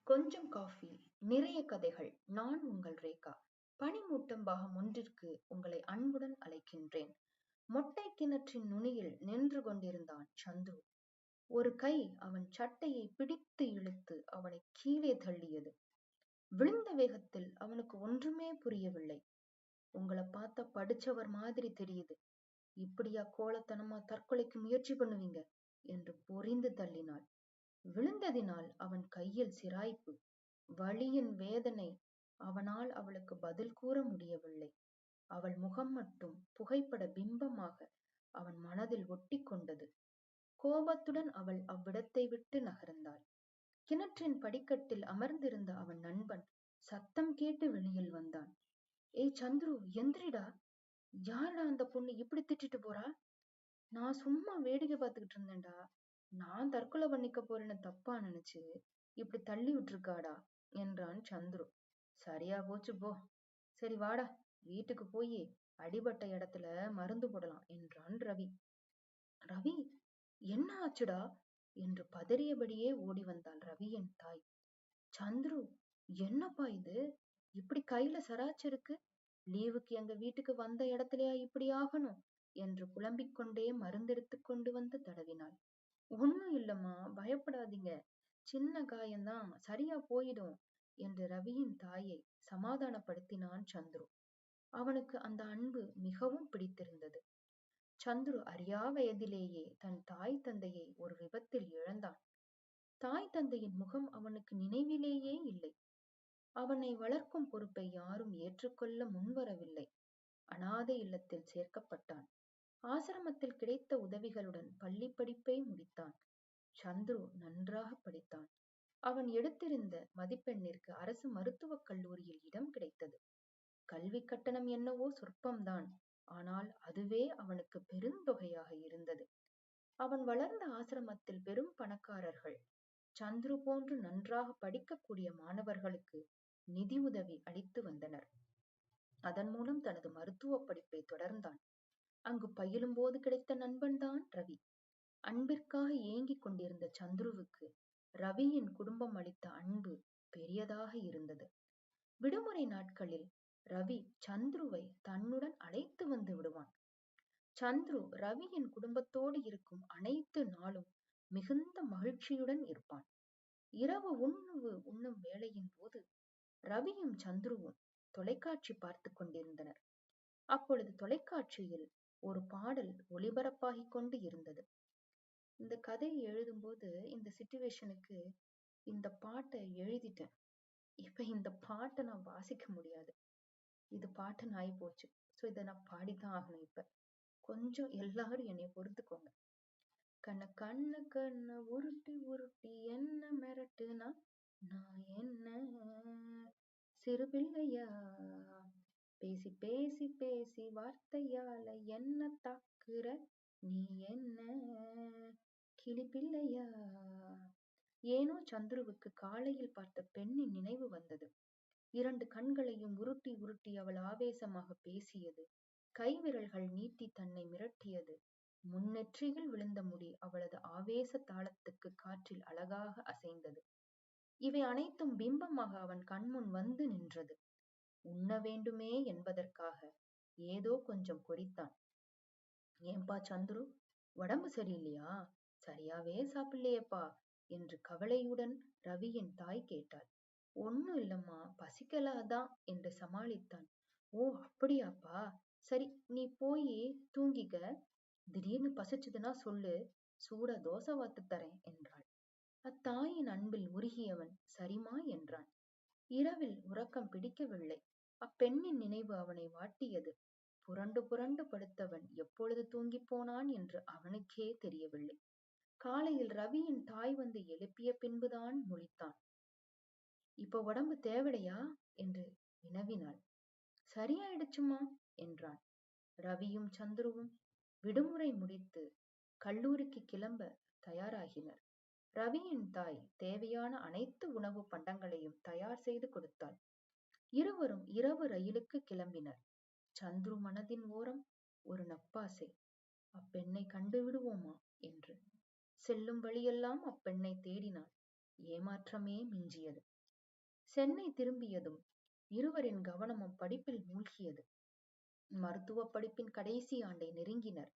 கொஞ்சம் காஃபி, நிறைய கதைகள். நான் உங்கள் ரேகா. பனிமூட்டம் பாகம் ஒன்றிற்கு உங்களை அன்புடன் அழைக்கின்றேன். மொட்டை கிணற்றின் நுனியில் நின்று கொண்டிருந்தான் சந்துரு. ஒரு கை அவன் சட்டையை பிடித்து இழுத்து அவனை கீழே தள்ளியது. விழுந்த வேகத்தில் அவனுக்கு ஒன்றுமே புரியவில்லை. உங்களை பார்த்தா படிச்சவர் மாதிரி தெரியுது. இப்படியா கோலத்தனமா தற்கொலைக்கு முயற்சி பண்ணுவீங்க என்று பொறிந்து தள்ளினாள். விழுந்ததினால் அவன் கையில் சிராய்ப்பு. வலியின் வேதனை. அவனால் அவளுக்கு பதில் கூற முடியவில்லை. அவள் முகம் மட்டும் புகைப்பட பிம்பமாக அவன் மனதில் ஒட்டி கொண்டது. கோபத்துடன் அவள் அவ்விடத்தை விட்டு நகர்ந்தாள். கிணற்றின் படிக்கட்டில் அமர்ந்திருந்த அவன் நண்பன் சத்தம் கேட்டு வெளியில் வந்தான். ஏய் சந்துரு, எந்திரிடா. யாருடா அந்த பொண்ணு இப்படி திட்டிட்டு போறா? நான் சும்மா வேடிக்கை பார்த்துக்கிட்டு இருந்தேன்டா. நான் தற்கொலை பண்ணிக்க போறேன்னு தப்பா நினைச்சு இப்படி தள்ளி விட்டுருக்காடா என்றான் சந்துரு. சரியா போச்சு போ. சரி வாடா, வீட்டுக்கு போய் அடிபட்ட இடத்துல மருந்து போடலாம் என்றான் ரவி. ரவி, என்ன ஆச்சுடா என்று பதறியபடியே ஓடி வந்தாள் ரவியின் தாய். சந்துரு, என்னப்பா இது? இப்படி கையில சராச்சு இருக்கு. லீவுக்கு எங்க வீட்டுக்கு வந்த இடத்துலயா இப்படி ஆகணும் என்று புலம்பிக் கொண்டே மருந்தெடுத்து கொண்டு வந்து தடவினாள். ஒண்ணும் இல்லம்மா, பயப்படாதீங்க, சின்ன காயம்தான், சரியா போயிடும் என்று ரவியின் தாயை சமாதானப்படுத்தினான் சந்துரு. அவனுக்கு அந்த அன்பு மிகவும் பிடித்திருந்தது. சந்துரு அறியா வயதிலேயே தன் தாய் தந்தையை ஒரு விபத்தில் இழந்தான். தாய் தந்தையின் முகம் அவனுக்கு நினைவிலேயே இல்லை. அவனை வளர்க்கும் பொறுப்பை யாரும் ஏற்றுக்கொள்ள முன்வரவில்லை. அனாதை இல்லத்தில் சேர்க்கப்பட்டான். ஆசிரமத்தில் கிடைத்த உதவிகளுடன் பள்ளி படிப்பை முடித்தான். சந்துரு நன்றாக படித்தான். அவன் எடுத்திருந்த மதிப்பெண்ணிற்கு அரசு மருத்துவக் கல்லூரியில் இடம் கிடைத்தது. கல்வி கட்டணம் என்னவோ சொற்பம்தான். ஆனால் அதுவே அவனுக்கு பெருந்தொகையாக இருந்தது. அவன் வளர்ந்த ஆசிரமத்தில் பெரும் பணக்காரர்கள் சந்துரு போன்று நன்றாக படிக்கக்கூடிய மாணவர்களுக்கு நிதி உதவி அளித்து வந்தனர். அதன் மூலம் தனது மருத்துவ படிப்பை தொடர்ந்தான். அங்கு பயிலும் போது கிடைத்த நண்பன்தான் ரவி. அன்பிற்காக ஏங்கிக் கொண்டிருந்த சந்துருவுக்கு ரவியின் குடும்பம் அளித்த அன்பு பெரியதாக இருந்தது. விடுமுறை நாட்களில் ரவி சந்துருவை தன்னுடன் அழைத்து வந்து விடுவான். சந்துரு ரவியின் குடும்பத்தோடு இருக்கும் அனைத்து நாளும் மிகுந்த மகிழ்ச்சியுடன் இருப்பான். இரவு உண்ணும் வேளையின் போது ரவியும் சந்துருவும் தொலைக்காட்சி பார்த்து கொண்டிருந்தனர். அப்பொழுது தொலைக்காட்சியில் ஒரு பாடல் ஒளிபரப்பாகிக் கொண்டு இருந்தது. இந்த கதையை எழுதும்போது இந்த சிச்சுவேஷனுக்கு இந்த பாட்டை எழுதிட்டேன். இப்ப இந்த பாட்டை நான் வாசிக்க முடியாது. இது பாட்டு நாய் போச்சு. சோ இதை நான் பாடித்தான் ஆகணும். இப்ப கொஞ்சம் எல்லாரும் என்னை பொறுத்துக்கோங்க. கண்ண கண்ண கண்ண உருட்டி உருட்டி என்ன மிரட்டுனா நான் என்ன சிறு பிள்ளையா, பேசி பேசி பேசி வார்த்தையால என்ன தாக்குற நீ என்ன கிளி பிள்ளையா. ஏனோ சந்துருவுக்கு காலையில் பார்த்த பெண்ணின் நினைவு வந்தது. இரண்டு கண்களையும் உருட்டி உருட்டி அவள் ஆவேசமாக பேசியது. கைவிரல்கள் நீட்டி தன்னை மிரட்டியது. முன்னெற்றியில் விழுந்த முடி அவளது ஆவேச தாளத்துக்கு காற்றில் அழகாக அசைந்தது. இவை அனைத்தும் பிம்பமாக அவன் கண்முன் வந்து நின்றது. உண்ண வேண்டுமே என்பதற்காக ஏதோ கொஞ்சம் கொறித்தான். ஏன்பா சந்துரு, உடம்பு சரியில்லையா? சரியாவே சாப்பிடலையேப்பா என்று கவலையுடன் ரவியின் தாய் கேட்டாள். ஒண்ணும் இல்லம்மா, பசிக்கலாதான் என்று சமாளித்தான். ஓ அப்படியாப்பா, சரி நீ போய் தூங்கிக்க. திடீர்னு பசிச்சதுன்னா சொல்லு, சூடா தோசை வாத்து தரேன் என்றாள். அத்தாயின் அன்பில் உருகியவன் சரிமா என்றான். இரவில் உறக்கம் பிடிக்கவில்லை. அப்பெண்ணின் நினைவு அவனை வாட்டியது. புரண்டு புரண்டு படுத்தவன் எப்பொழுது தூங்கி போனான் என்று அவனுக்கே தெரியவில்லை. காலையில் ரவியின் தாய் வந்து எழுப்பிய பின்புதான் முழித்தான். இப்ப உடம்பு தேவலையா என்று வினவினாள். சரியாயிடுச்சுமா என்றான். ரவியும் சந்துருவும் விடுமுறை முடித்து கல்லூரிக்கு கிளம்ப தயாராகினர். ரவியின் தாய் தேவையான அனைத்து உணவு பண்டங்களையும் தயார் செய்து கொடுத்தாள். இருவரும் இரவு ரயிலுக்கு கிளம்பினர். சந்துரு மனதின் ஓரம் ஒரு நப்பாசை, அப்பெண்ணை கண்டு விடுவோமா என்று. செல்லும் வழியெல்லாம் அப்பெண்ணை தேடினான். ஏமாற்றமே மிஞ்சியது. சென்னை திரும்பியதும் இருவரின் கவனமும் படிப்பில் மூழ்கியது. மருத்துவ படிப்பின் கடைசி ஆண்டை நெருங்கினர்.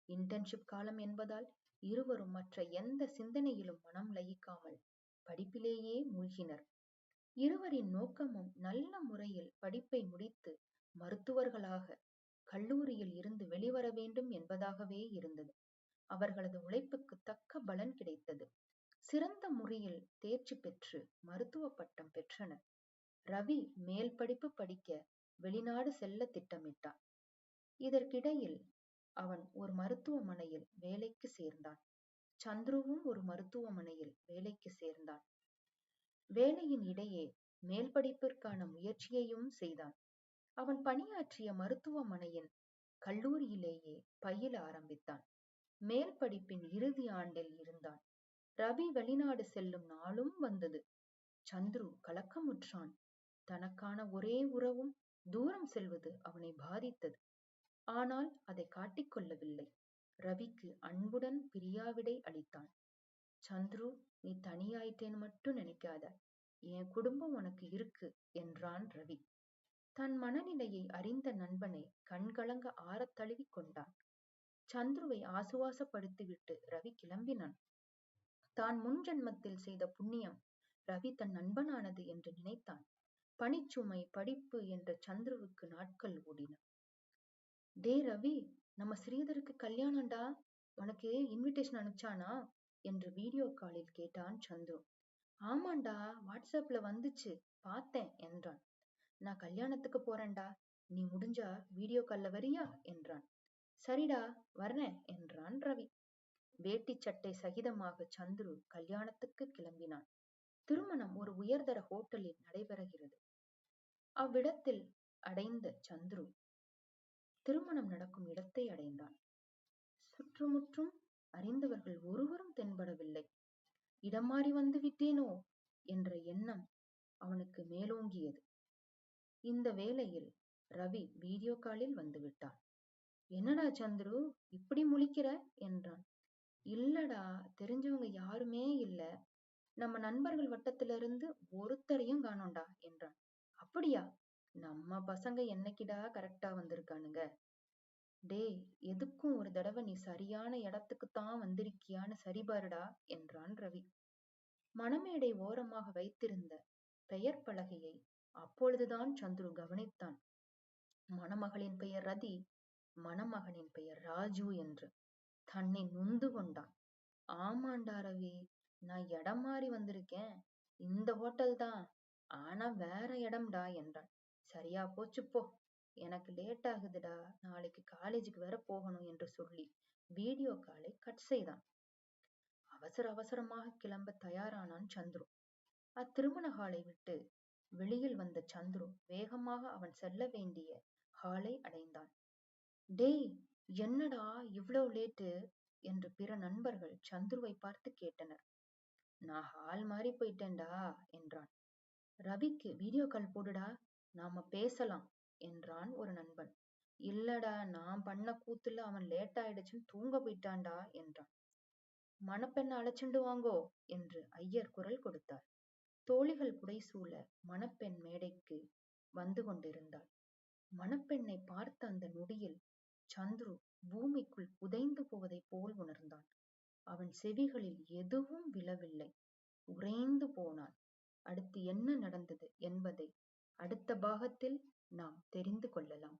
இன்டர்ன்ஷிப் காலம் என்பதால் இருவரும் மற்ற எந்த சிந்தனையிலும் மனம் லயிக்காமல் படிப்பிலேயே மூழ்கினர். இருவரின் நோக்கமும் நல்ல முறையில் படிப்பை முடித்து மருத்துவர்களாக கல்லூரியில் இருந்து வெளிவர வேண்டும் என்பதாகவே இருந்தது. அவர்களது உழைப்புக்கு தக்க பலன் கிடைத்தது. சிறந்த முறையில் தேர்ச்சி பெற்று மருத்துவ பட்டம் பெற்றனர். ரவி மேல் படிப்பு படிக்க வெளிநாடு செல்ல திட்டமிட்டான். இதற்கிடையில் அவன் ஒரு மருத்துவமனையில் வேலைக்கு சேர்ந்தான். சந்துருவும் ஒரு மருத்துவமனையில் வேலைக்கு சேர்ந்தான். வேலையின் இடையே மேல் படிப்பிற்கான முயற்சியையும் செய்தான். அவன் பணியாற்றிய மருத்துவமனையின் கல்லூரியிலேயே பயில ஆரம்பித்தான். மேல் படிப்பின் இறுதி ஆண்டில் இருந்தான். ரவி வெளிநாடு செல்லும் நாளும் வந்தது. சந்துரு கலக்கமுற்றான். தனக்கான ஒரே உறவும் தூரம் செல்வது அவனை பாதித்தது. ஆனால் அதை காட்டிக்கொள்ளவில்லை. ரவிக்கு அன்புடன் பிரியாவிடை அளித்தான். சந்துரு, நீ தனியாயிட்டேன்னு மட்டும் நினைக்காத, என் குடும்பம் உனக்கு இருக்கு என்றான் ரவி. தன் மனநிலையை அறிந்த நண்பனை கண்கலங்க ஆறத் தழுவி கொண்டான். சந்துருவை ஆசுவாசப்படுத்திவிட்டு ரவி கிளம்பினான். தான் முன் ஜென்மத்தில் செய்த புண்ணியம் ரவி தன் நண்பனானது என்று நினைத்தான். பணிச்சுமை, படிப்பு என்ற சந்துருவுக்கு நாட்கள் ஓடின. டே ரவி, நம்ம ஸ்ரீதருக்கு கல்யாணம்டா, உனக்கு இன்விடேஷன் அனுப்பிச்சானா என்று வீடியோ காலில் கேட்டான் சந்துரு. ஆமாண்டா, வாட்ஸ்அப்ல வந்துச்சு, பார்த்தேன் என்றான். நான் கல்யாணத்துக்கு போறேன்டா, நீ முடிஞ்சா வீடியோ கால்ல வரியா என்றான். சரிடா, வர்றேன் என்றான் ரவி. வேட்டி சட்டை சகிதமாக சந்துரு கல்யாணத்துக்கு கிளம்பினான். திருமணம் ஒரு உயர்தர ஹோட்டலில் நடைபெறுகிறது. அவ்விடத்தில் அடைந்த சந்துரு திருமணம் நடக்கும் இடத்தை அடைந்தான். சுற்றுமுற்றும் அறிந்தவர்கள் ஒருவரும் தென்படவில்லை. இடம் மாறி வந்து விட்டேனோ என்ற எண்ணம் அவனுக்கு மேலோங்கியது. இந்த வேளையில் ரவி வீடியோ காலில் வந்து விட்டான். என்னடா சந்துரு, இப்படி முழிக்கிற என்றான். இல்லடா, தெரிஞ்சவங்க யாருமே இல்ல, நம்ம நண்பர்கள் வட்டத்திலிருந்து ஒருத்தரையும் காணோண்டா என்றான். அப்படியா? நம்ம பசங்க என்னைக்கிடா கரெக்டா வந்திருக்கானுங்க. டேய், எதுக்கும் ஒரு தடவை நீ சரியான இடத்துக்குத்தான் வந்திருக்கியான்னு சரிபாருடா என்றான் ரவி. மணமேடை ஓரமாக வைத்திருந்த பெயர் பலகையை அப்பொழுதுதான் சந்துரு கவனித்தான். மணமகளின் பெயர் ரதி, மணமகனின் பெயர் ராஜு என்று. தன்னை நொந்து கொண்டான். ஆமாண்டா ரவி, நான் இடம் மாறி வந்திருக்கேன், இந்த ஹோட்டல் தான், ஆனா வேற இடம்டா என்றான். சரியா போச்சு போ, எனக்கு லேட் ஆகுதுடா, நாளைக்கு காலேஜுக்கு வேற போகணும் என்று சொல்லி வீடியோ காலை கட் செய்தான். அவசர அவசரமாக கிளம்ப தயாரானான் சந்துரு. அத்திருமண ஹாலை விட்டு வெளியில் வந்த சந்துரு வேகமாக அவன் செல்ல வேண்டிய ஹாலை அடைந்தான். டேய், என்னடா இவ்வளவு லேட்டு என்று பிற நண்பர்கள் சந்துருவை பார்த்து கேட்டனர். நான் ஹால் மாறி போயிட்டேன்டா என்றான். ரவிக்கு வீடியோ கால் போடுடா, நாம பேசலாம் என்றான் ஒரு நண்பன். இல்லடா, நான் பண்ண கூத்துல அவன் லேட் ஆயிடுச்சுன்னு தூங்க போயிட்டான்டா என்றான். மணப்பெண்ண அழைச்சுண்டு வாங்கோ என்று ஐயர் குரல் கொடுத்தார். தோழிகள் புடைசூழ மணப்பெண் மேடைக்கு வந்து கொண்டிருந்தாள். மணப்பெண்ணை பார்த்த அந்த நொடியில் சந்துரு பூமிக்குள் புதைந்து போவதை போல் உணர்ந்தான். அவன் செவிகளில் எதுவும் விழவில்லை. உறைந்து போனான். அடுத்து என்ன நடந்தது என்பதை அடுத்த பாகத்தில் நாம் தெரிந்து கொள்ளலாம்.